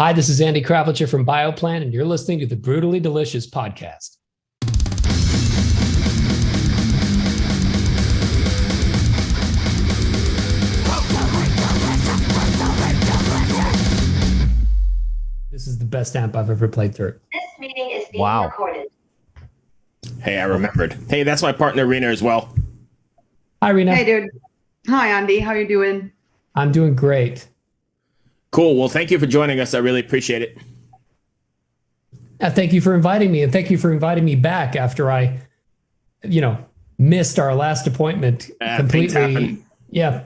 Hi, this is Andi Kravljaca from Bioplan, and you're listening to the Brutally Delicious podcast. This is the best amp I've ever played through. This meeting is being recorded. Hey, I remembered. Hey, that's my partner, Rena, as well. Hi, Rena. Hey, dude. Hi, Andy. How you doing? I'm doing great. Cool. Well, thank you for joining us. I really appreciate it. Thank you for inviting me, and thank you for inviting me back after I, missed our last appointment completely. Yeah.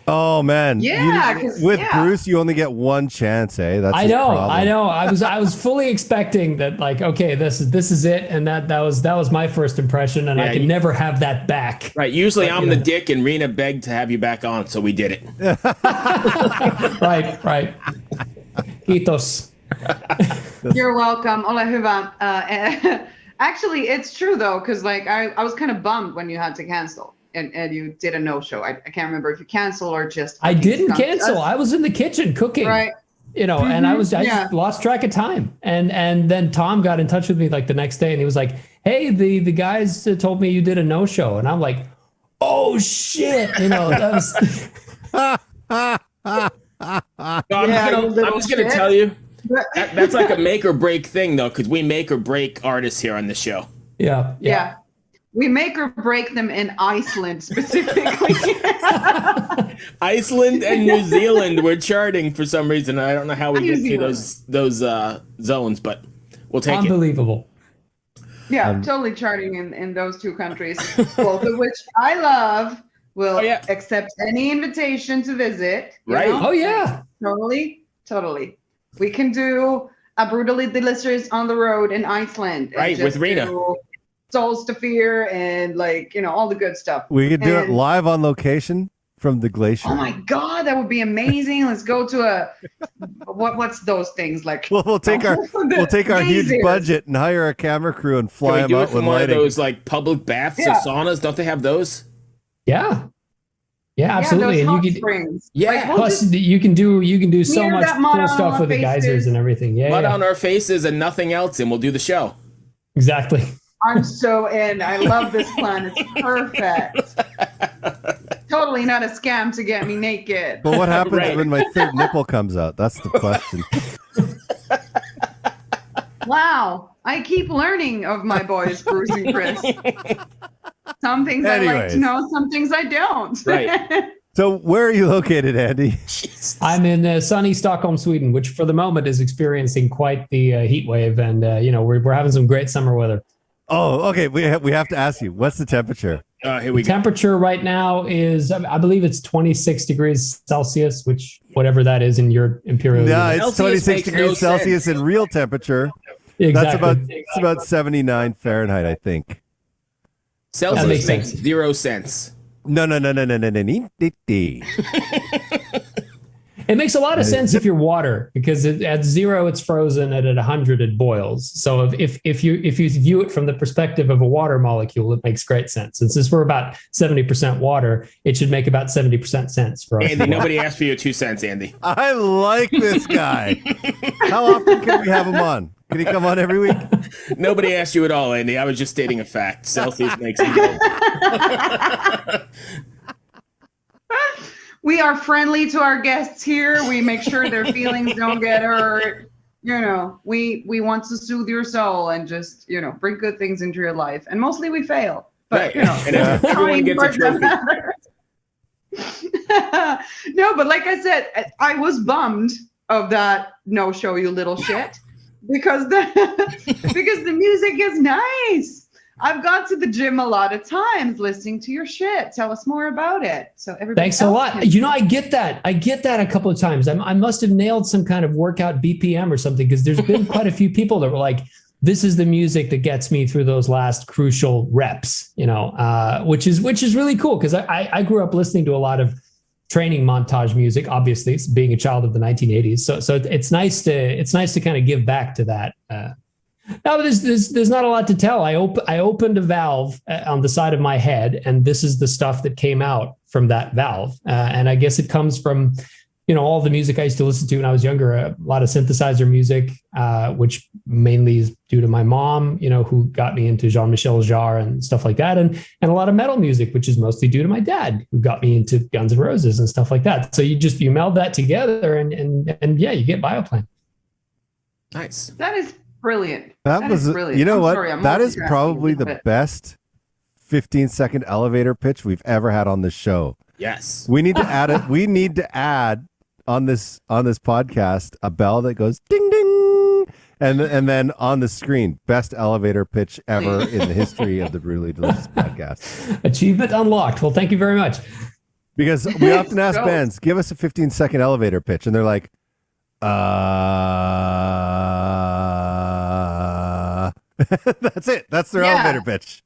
Oh man. Yeah. With Bruce, you only get one chance, eh? That's I know. I was fully expecting that, okay, this is it, and that was my first impression, and I can never have that back. Right. Usually I'm the dick, and Rena begged to have you back on, so we did it. Right. Kiitos. You're welcome. Ole hyvä. Actually, it's true though, because I was kind of bummed when you had to cancel. And you did a no-show. I can't remember if you canceled or just. I didn't cancel. I was in the kitchen cooking. Right. And I just lost track of time. And then Tom got in touch with me the next day, and he was like, "Hey, the guys told me you did a no-show," and I'm like, "Oh shit!" That was. I'm just gonna tell you, that's like a make or break thing though, because we make or break artists here on the show. Yeah. We make or break them in Iceland specifically. Iceland and New Zealand were charting for some reason. I don't know how we get to those zones, but we'll take it. Unbelievable. Yeah, totally charting in those two countries, both of which I love. Will accept any invitation to visit. Right. Oh yeah. Totally. We can do a Brutally Delicious on the road in Iceland. Right, with Rena. Souls to Fear and all the good stuff. We could do it live on location from the glacier. Oh my God, that would be amazing. Let's go to what's those things like? We'll take our huge budget and hire a camera crew and fly them out with one lighting. of those public baths or saunas. Don't they have those? Yeah, absolutely. Those and hot springs. Yeah. Plus, you can do so much cool stuff with the geysers and everything. Yeah. Mud on our faces and nothing else, and we'll do the show. Exactly. I'm so in. I love this plan. It's perfect. Totally not a scam to get me naked. But what happens when my third nipple comes out? That's the question. Wow. I keep learning of my boys, Bruce and Chris. Some things I like to know, some things I don't. Right. So where are you located, Andy? I'm in sunny Stockholm, Sweden, which for the moment is experiencing quite the heat wave. And, we're having some great summer weather. Oh, okay. We have to ask you, what's the temperature? Here we go. Temperature right now is, I believe it's 26 degrees Celsius, which whatever that is in your imperial. Yeah, it's 26 degrees Celsius in real temperature. Exactly. That's about 79 Fahrenheit, I think. Celsius makes 0 sense. No. It makes a lot of sense if you're water, because at 0 it's frozen, and at 100 it boils. So if you view it from the perspective of a water molecule, it makes great sense. And since we're about 70% water, it should make about 70% sense for us. Andy, nobody asked for your 2 cents, Andy. I like this guy. How often can we have him on? Can he come on every week? Nobody asked you at all, Andy. I was just stating a fact. Celsius makes it. We are friendly to our guests here. We make sure their feelings don't get hurt. We want to soothe your soul and just, bring good things into your life. And mostly we fail. But, and everyone gets a trophy. No, but like I said, I was bummed of that no-show, you little shit, because the music is nice. I've gone to the gym a lot of times listening to your shit. Tell us more about it. So everybody. Thanks a lot. I get that. I get that a couple of times. I must have nailed some kind of workout BPM or something, because there's been quite a few people that were like, this is the music that gets me through those last crucial reps, which is really cool, because I grew up listening to a lot of training montage music, obviously, being a child of the 1980s. So it's nice to kind of give back to that. No, there's not a lot to tell. I opened a valve on the side of my head, and this is the stuff that came out from that valve. And I guess it comes from all the music I used to listen to when I was younger, a lot of synthesizer music, which mainly is due to my mom, who got me into Jean-Michel Jarre and stuff like that. And a lot of metal music, which is mostly due to my dad, who got me into Guns N' Roses and stuff like that. So you meld that together and yeah, you get Bioplan. Nice. That is brilliant. That was brilliant. You know I'm what? sorry, I'm that is multitasking probably a the bit. best 15-second elevator pitch we've ever had on this show. Yes. We need to add it. We need to add on this podcast a bell that goes ding ding, and then on the screen, best elevator pitch ever in the history of the Brutally Delicious podcast. Achievement unlocked. Well, thank you very much. Because we often ask Go. bands, give us a 15-second elevator pitch, and they're like, that's it. That's their elevator pitch.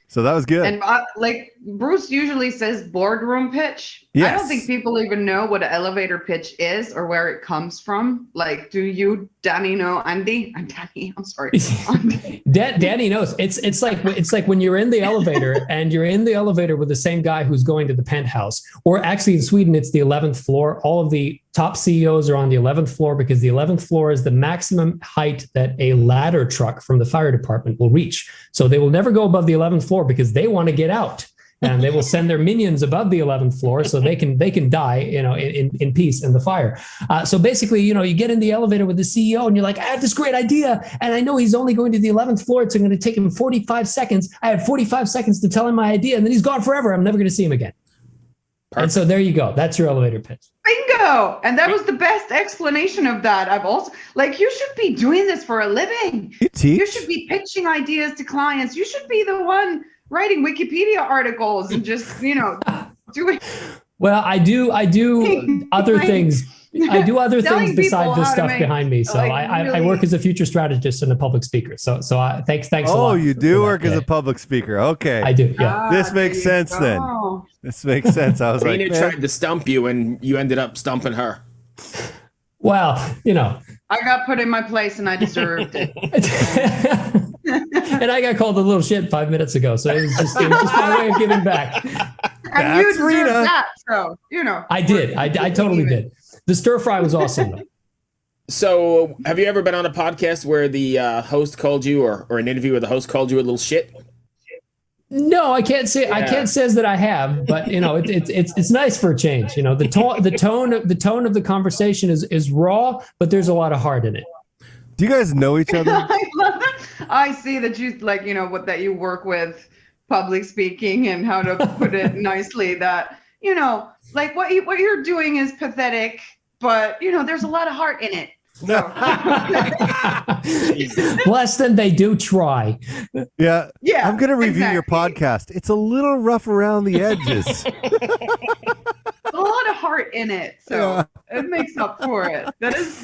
So that was good. And like Bruce usually says boardroom pitch. I Yes. don't think people even know what an elevator pitch is or where it comes from. Like, do you, Danny, know? Andy? I'm Danny. I'm sorry. Danny knows. It's like when you're in the elevator and you're in the elevator with the same guy who's going to the penthouse, or actually in Sweden, it's the 11th floor. All of the top CEOs are on the 11th floor because the 11th floor is the maximum height that a ladder truck from the fire department will reach. So they will never go above the 11th floor because they want to get out. And they will send their minions above the 11th floor so they can die, in peace in the fire. So basically, you get in the elevator with the CEO and you're like, I have this great idea, and I know he's only going to the 11th floor. It's going to take him 45 seconds. I have 45 seconds to tell him my idea, and then he's gone forever. I'm never going to see him again. Perfect. And so there you go. That's your elevator pitch. Bingo! And that was the best explanation of that. I've also you should be doing this for a living. You teach? You should be pitching ideas to clients. You should be the one writing Wikipedia articles and just, doing. Well, I do other things. I do other things besides the stuff behind me. So I work as a future strategist and a public speaker. So thanks a lot. Oh, you do work as a public speaker. Okay. I do. Yeah. This makes sense then. This makes sense. I was like, Tina tried to stump you and you ended up stumping her. Well, I got put in my place and I deserved it. And I got called a little shit 5 minutes ago. So it was just my way of giving back. And you deserve that. So, I did. I totally did. The stir fry was awesome, though. So have you ever been on a podcast where the host called you or an interview where the host called you a little shit? No, I can't say. Yeah. I can't say that I have, but it's nice for a change. The tone of the conversation is raw, but there's a lot of heart in it. Do you guys know each other? I love it. I see that you that you work with public speaking and how to put it nicely. That what you're doing is pathetic, but there's a lot of heart in it. So. Less than they do try. Yeah. I'm going to review your podcast. It's a little rough around the edges. A lot of heart in it, so it makes up for it. That is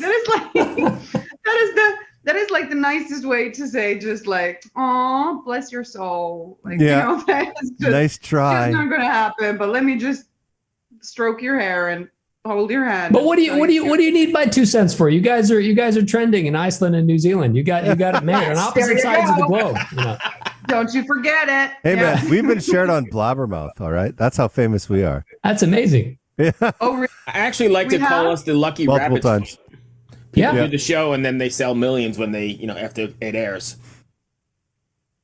like the nicest way to say, just like, "Oh, bless your soul." Like, that is just, nice try. It's not going to happen, but let me just stroke your hair and hold your hand. But what do you need my 2 cents for? You guys are trending in Iceland and New Zealand. You got it made on opposite sides of the globe. Don't you forget it. Hey man, we've been shared on Blabbermouth. All right, that's how famous we are. That's amazing. Yeah. Oh, really? I actually like to call us the lucky multiple rabbits. times. People do the show and then they sell millions when they after it airs.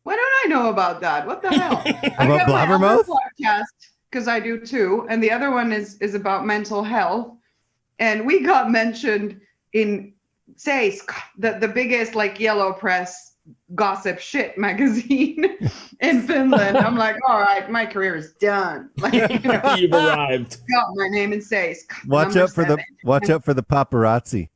Why don't I know about that? What the hell? About Blabbermouth? Podcast, because I do too, and the other one is about mental health, and we got mentioned in Seisk, the biggest yellow press gossip shit magazine in Finland. I'm like, all right, my career is done. You've arrived. Got my name in Seisk. Watch out for the paparazzi.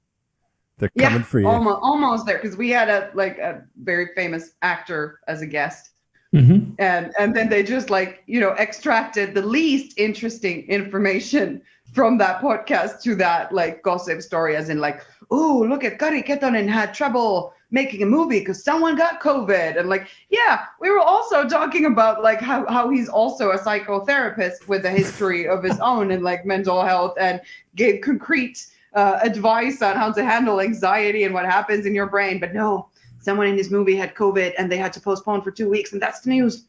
They're coming for you. Almost there, because we had a very famous actor as a guest. Mm-hmm. And then they just extracted the least interesting information from that podcast to that gossip story, as in oh, look at Kari Ketonen had trouble making a movie because someone got COVID, and we were also talking about how he's also a psychotherapist with a history of his own in mental health, and gave concrete advice on how to handle anxiety and what happens in your brain. But no, someone in his movie had COVID and they had to postpone for 2 weeks, and that's the news,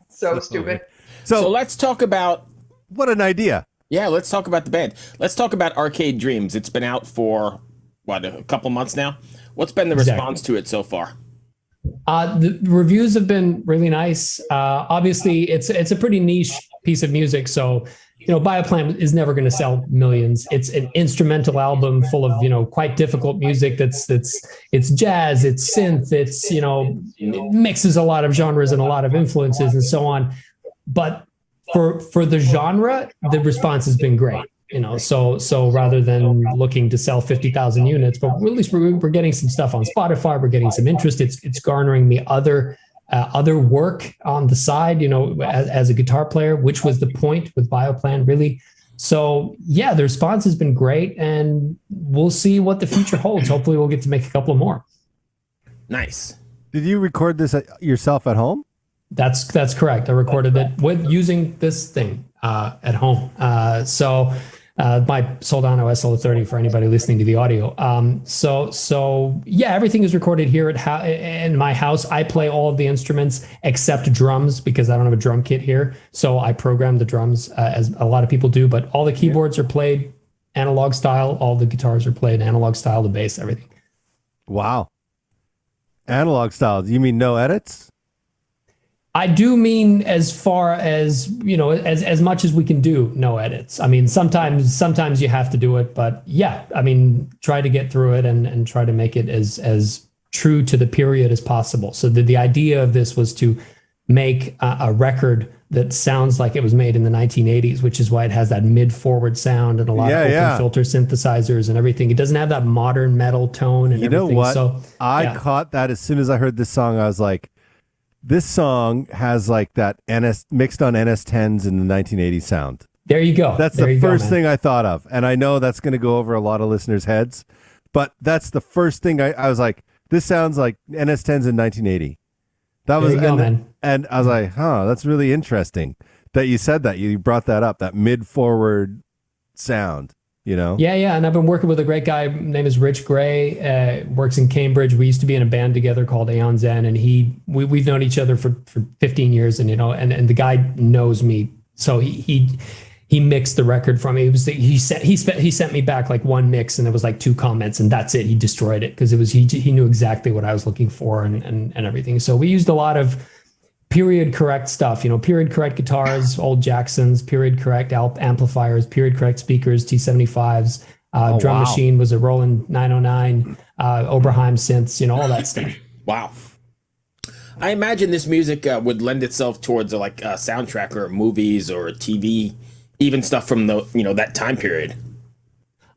so stupid. So let's talk about what an idea. Yeah, let's talk about the band. Let's talk about Arcade Dreams. It's been out for what, a couple months now. What's been the response to it so far? The reviews have been really nice. Obviously, it's a pretty niche piece of music, so Bioplan is never going to sell millions. It's an instrumental album full of quite difficult music. It's jazz, it's synth, it mixes a lot of genres and a lot of influences and so on. But for the genre, the response has been great. So rather than looking to sell 50,000 units, but at least we're getting some stuff on Spotify. We're getting some interest. It's garnering me other work on the side, as a guitar player, which was the point with Bioplan, really. So yeah, the response has been great, and we'll see what the future holds. Hopefully, we'll get to make a couple more. Nice. Did you record this yourself at home? That's correct. I recorded it with using this thing at home. So my Soldano SL30 for anybody listening to the audio. So yeah, everything is recorded here in my house. I play all of the instruments except drums because I don't have a drum kit here. So I program the drums as a lot of people do, but all the keyboards are played analog style. All the guitars are played analog style, the bass, everything. Wow. Analog style. Do you mean no edits? I do mean as far as, as much as we can do, no edits. I mean, sometimes you have to do it, but yeah, I mean, try to get through it and try to make it as true to the period as possible. So the idea of this was to make a record that sounds like it was made in the 1980s, which is why it has that mid-forward sound and a lot of open filter synthesizers and everything. It doesn't have that modern metal tone and everything. You know what? So I caught that as soon as I heard this song. I was like, this song has like that mixed on NS10s in the 1980s sound. There you go. That's the first thing I thought of. And I know that's going to go over a lot of listeners' heads, but that's the first thing I was like, this sounds like NS10s in 1980. That was, and I was like, that's really interesting that you said that. You brought that up, that mid-forward sound. Yeah. And I've been working with a great guy. Name is Rich Gray, works in Cambridge. We used to be in a band together called Aeon Zen, and we've known each other for 15 years, and and the guy knows me. So he mixed the record for me. He sent me back like one mix, and there was like 2 comments, and that's it. He destroyed it because he knew exactly what I was looking for and everything. So we used a lot of period correct stuff, period correct guitars, old Jacksons, period correct amplifiers, period correct speakers, T75s, drum machine was a Roland 909, Oberheim synths, all that stuff. Wow. I imagine this music would lend itself towards a soundtrack or movies or TV, even stuff from that time period.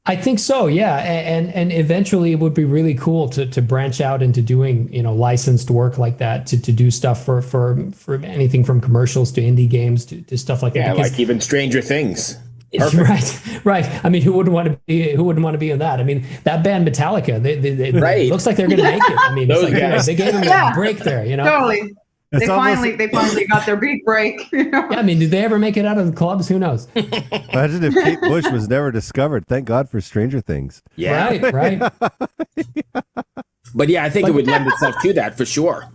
I think so, yeah, and eventually it would be really cool to branch out into doing licensed work like that, to do stuff for anything from commercials to indie games to stuff like that. Yeah, like even Stranger Things. Right. I mean, who wouldn't want to be in that? I mean, that band Metallica, they looks like they're going to make it. I mean, they gave them a break there, Totally. They finally got their beat break. Yeah, I mean, did they ever make it out of the clubs? Who knows? Imagine if Kate Bush was never discovered. Thank God for Stranger Things. Yeah. Right. But yeah, I think it would lend itself to that for sure.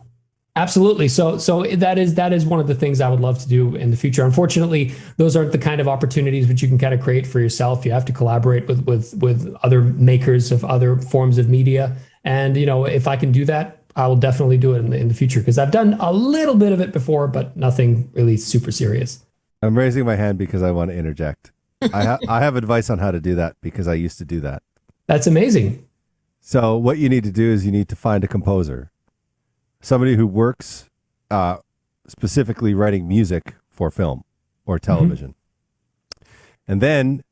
Absolutely. So that is one of the things I would love to do in the future. Unfortunately, those aren't the kind of opportunities which you can kind of create for yourself. You have to collaborate with other makers of other forms of media. And, if I can do that, I will definitely do it in the future, because I've done a little bit of it before, but nothing really super serious. I'm raising my hand because I want to interject. I have advice on how to do that because I used to do that. That's amazing. So what you need to do is you need to find a composer, somebody who works specifically writing music for film or television. Mm-hmm. And then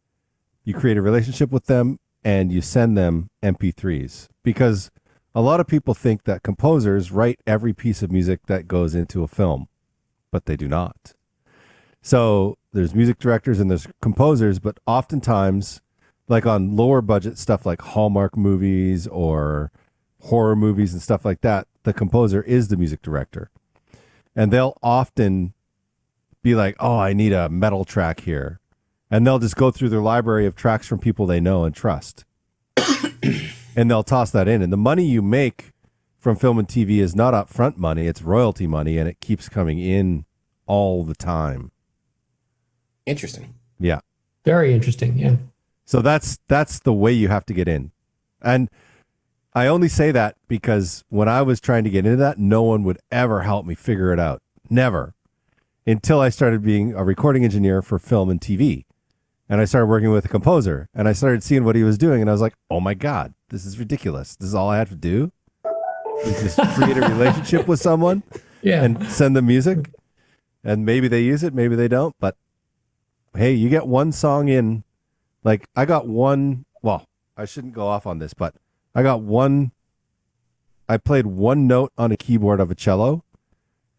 you create a relationship with them and you send them MP3s, because a lot of people think that composers write every piece of music that goes into a film, but they do not. So there's music directors and there's composers, but oftentimes, like on lower budget stuff like Hallmark movies or horror movies and stuff like that, the composer is the music director. And they'll often be like, oh, I need a metal track here. And they'll just go through their library of tracks from people they know and trust. And they'll toss that in. And the money you make from film and TV is not upfront money, it's royalty money, and it keeps coming in all the time. Interesting. Yeah. Very interesting. Yeah. So that's the way you have to get in. And I only say that because when I was trying to get into that, no one would ever help me figure it out. Never. Until I started being a recording engineer for film and TV. And I started working with a composer, and I started seeing what he was doing, and I was like, oh my God, this is ridiculous. This is all I have to do? Is just create a relationship with someone and send them music? And maybe they use it, maybe they don't. But hey, you get one song in. Like, I got one, well, I shouldn't go off on this, but I played one note on a keyboard of a cello,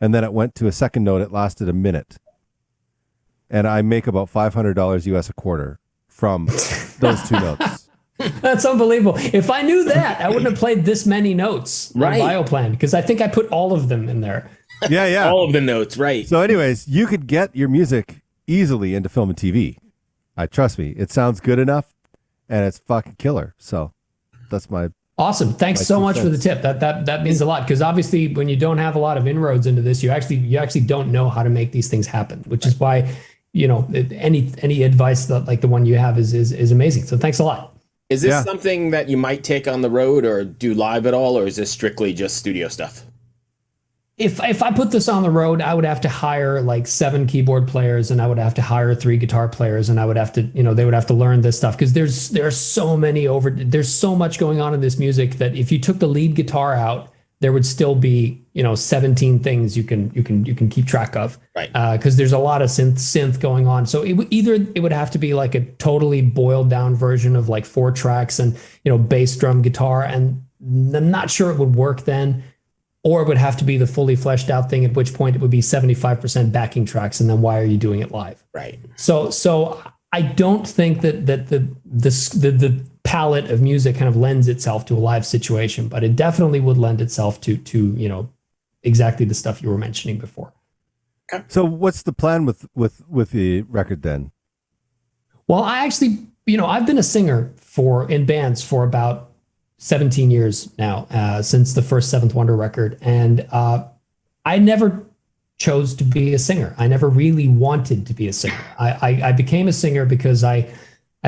and then it went to a second note. It lasted a minute. And I make about $500 US a quarter from those two notes. That's unbelievable. If I knew that, I wouldn't have played this many notes on Bioplan, because I think I put all of them in there. Yeah. All of the notes, right. So anyways, you could get your music easily into film and TV. Trust me, it sounds good enough, and it's fucking killer. So that's my awesome. Thanks so much for the tip. That means a lot, because obviously when you don't have a lot of inroads into this, you actually don't know how to make these things happen, which is why, you know, any advice that like the one you have is amazing. So thanks a lot. Is this something that you might take on the road or do live at all, or is this strictly just studio stuff? If I put this on the road, I would have to hire like 7 keyboard players, and I would have to hire 3 guitar players, and I would have to, you know, they would have to learn this stuff, because there's so much going on in this music that if you took the lead guitar out, there would still be, you know, 17 things you can keep track of, right? Because there's a lot of synth going on. So it would have to be like a totally boiled down version of like 4 tracks and, you know, bass, drum, guitar, and I'm not sure it would work then. Or it would have to be the fully fleshed out thing, at which point it would be 75% backing tracks, and then why are you doing it live? Right. So I don't think that the palette of music kind of lends itself to a live situation, but it definitely would lend itself to you know, exactly the stuff you were mentioning before. Okay. So what's the plan with the record then? Well, I actually, you know, I've been a singer in bands for about 17 years now, since the first Seventh Wonder record. And I never chose to be a singer. I never really wanted to be a singer. I became a singer because I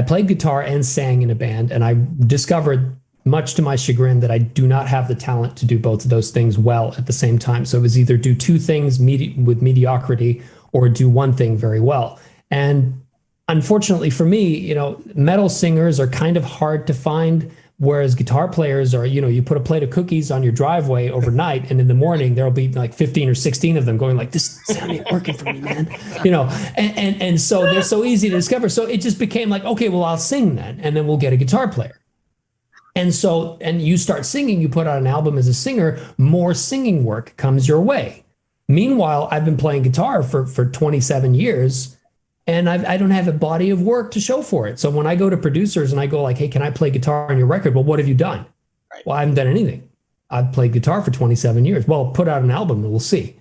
played guitar and sang in a band, and I discovered, much to my chagrin, that I do not have the talent to do both of those things well at the same time. So it was either do 2 things with mediocrity or do one thing very well. And unfortunately for me, you know, metal singers are kind of hard to find, whereas guitar players are, you know, you put a plate of cookies on your driveway overnight, and in the morning there'll be like 15 or 16 of them going like, this sound ain't working for me, man. You know, and so they're so easy to discover. So it just became like, okay, well, I'll sing then, and then we'll get a guitar player. And so, and you start singing, you put out an album as a singer, more singing work comes your way. Meanwhile, I've been playing guitar for 27 years, and I don't have a body of work to show for it. So when I go to producers and I go like, hey, can I play guitar on your record? Well, what have you done? Right. Well, I haven't done anything. I've played guitar for 27 years. Well, put out an album and we'll see.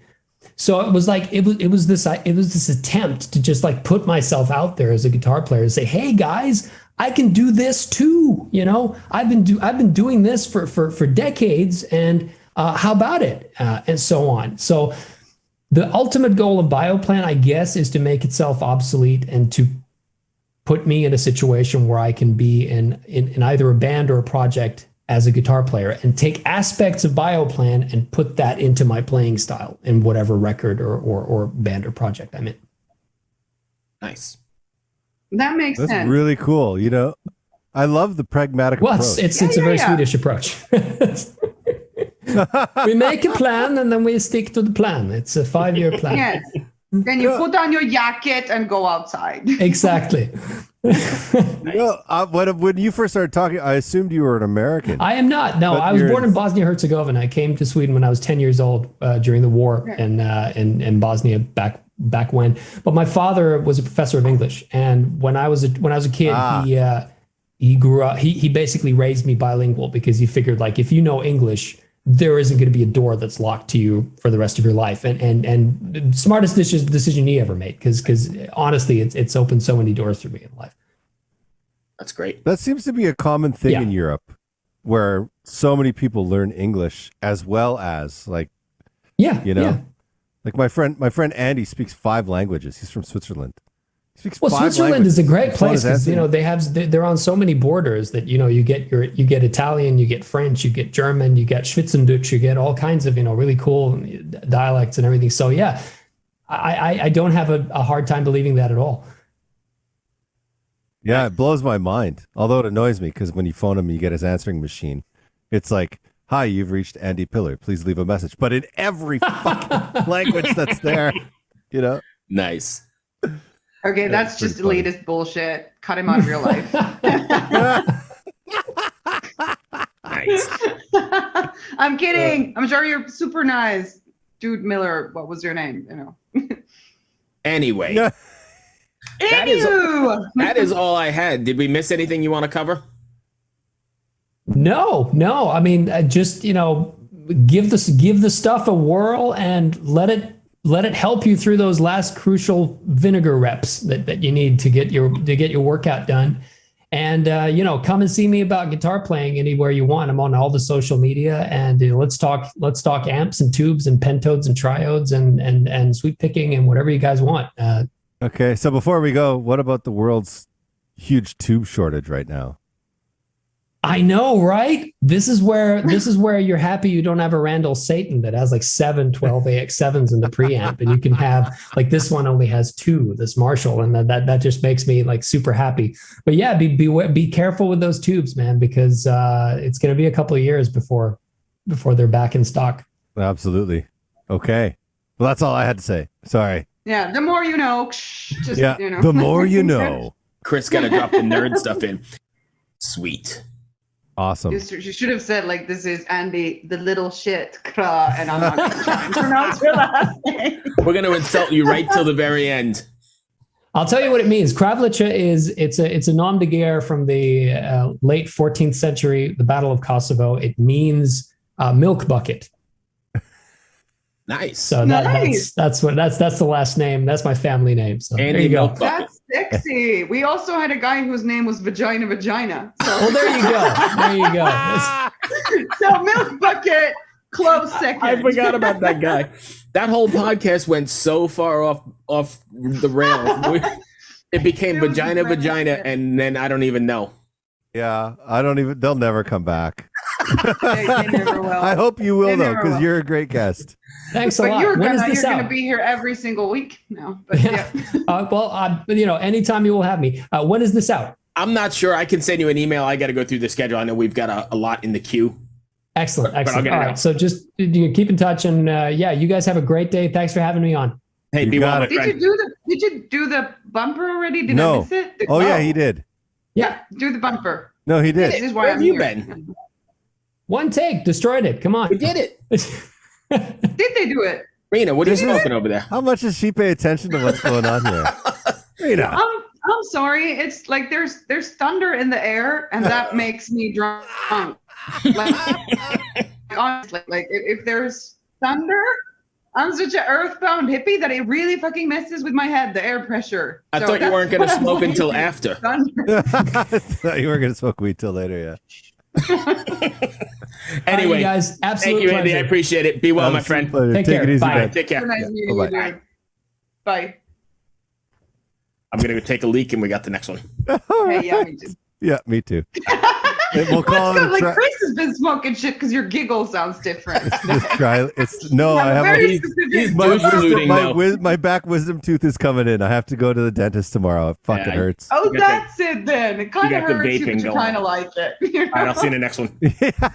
So it was like, it was this attempt to just like put myself out there as a guitar player and say, hey guys, I can do this too. You know, I've been doing this for decades, and how about it? And so on. So the ultimate goal of Bioplan, I guess, is to make itself obsolete and to put me in a situation where I can be in either a band or a project as a guitar player and take aspects of Bioplan and put that into my playing style in whatever record or band or project I'm in. Nice. That makes sense. That's really cool. You know, I love the pragmatic approach. It's a very Swedish approach. We make a plan and then we stick to the plan. It's a 5-year plan. Yes. Then you put on your jacket and go outside. Exactly. When you first started talking, I assumed you were an American. I am not. No, I was born in Bosnia-Herzegovina. I came to Sweden when I was 10 years old during the war in Bosnia back when. But my father was a professor of English, and when I was a kid, he grew up. He basically raised me bilingual because he figured like if you know English, there isn't going to be a door that's locked to you for the rest of your life. And smartest decision he ever made, because honestly, it's opened so many doors for me in life. That's great. That seems to be a common thing in Europe, where so many people learn English as well as like, like my friend Andy speaks 5 languages. He's from Switzerland, Speaks Well, 5 Switzerland languages. is a great His phone place is because they're on so many borders that you get Italian, you get French, you get German, you get Schweizerdeutsch, you get all kinds of really cool dialects and everything. So yeah, I don't have a hard time believing that at all. Yeah, it blows my mind. Although it annoys me because when you phone him, you get his answering machine. It's like, "Hi, you've reached Andy Pillar. Please leave a message." But in every fucking language that's there, Nice. Okay, that's just elitist bullshit. Cut him out of your life. Nice. I'm kidding. I'm sure you're super nice. Dude Miller, what was your name? Anyway, Yeah. that is all I had. Did we miss anything you want to cover? No. I mean, just give the stuff a whirl and let it help you through those last crucial vinegar reps that you need to get your workout done. And come and see me about guitar playing anywhere you want. I'm on all the social media, and let's talk amps and tubes and pentodes and triodes and sweep picking and whatever you guys want. Okay, so before we go, what about the world's huge tube shortage right now? I know, right? This is where you're happy you don't have a Randall Satan that has like 7 12 AX7s in the preamp, and you can have like this one only has 2, this Marshall, and that just makes me like super happy. But yeah, be careful with those tubes, man, because it's going to be a couple of years before they're back in stock. Absolutely. Okay. Well, that's all I had to say. Sorry. Yeah, the more you know. Just, The more you know. Chris got to drop the nerd stuff in. Sweet. Awesome. You should have said, like, this is Andy, the little shit, and I'm not going to try and pronounce your last name. We're going to insult you right till the very end. I'll tell you what it means. Kravljaca it's a nom de guerre from the late 14th century, the Battle of Kosovo. It means milk bucket. Nice. So Nice. that's the last name. That's my family name. So Andy there you go. Milk Bucket. That's sexy. We also had a guy whose name was Vagina. So, Well, there you go. There you go. so Milk Bucket, close second. I forgot about that guy. That whole podcast went so far off the rails. It became It was vagina, brilliant. and then I don't even know. Yeah, they'll never come back. They never will. I hope you will, They though, never because will. you're a great guest. Thanks a But lot. you're When is gonna this out? be here every single week now. But yeah. Anytime you will have me. When is this out? I'm not sure. I can send you an email. I got to go through the schedule. I know we've got a lot in the queue. Excellent. I'll All get it right. out. So just keep in touch, and you guys have a great day. Thanks for having me on. Hey, You be well, got my it. friend. Did you do the bumper already? Did I No. miss it? Oh, yeah, he did. Yeah, do the bumper. No, he This did. is why Where I'm have you here. been? One take, destroyed it. Come on. We did it. Did they do it? Rena, what are you smoking over there? How much does she pay attention to what's going on here? Rita. I'm sorry. It's like there's thunder in the air, and that makes me drunk. Like, honestly, like if there's thunder, I'm such an earthbound hippie that it really fucking messes with my head, the air pressure. I So thought you that's weren't going to what I'm smoke until liking. after. Thunder. You were going to smoke weed till later, yeah. Anyway, All right, you guys, absolute thank you, Andy. I pleasure. appreciate it. Be well, my friend. Pleasure. Take Take care. it easy, Bye. man. Take care. Nice meeting Bye-bye. you, dude. Bye. I'm going to go take a leak, and we got the next one. Hey, yeah, me too. Yeah, me too. We'll call That's it good. a Like Chris has been smoking shit because your giggle sounds different. just try. No, I have very a, specific. he's my, douche looting now. my back wisdom tooth is coming in. I have to go to the dentist tomorrow. It fucking Yeah, hurts. Oh, You got that's it then. It kind you of got the hurts you, vaping but you going. kind of like it. All right, I'll see you in the next one. Yeah.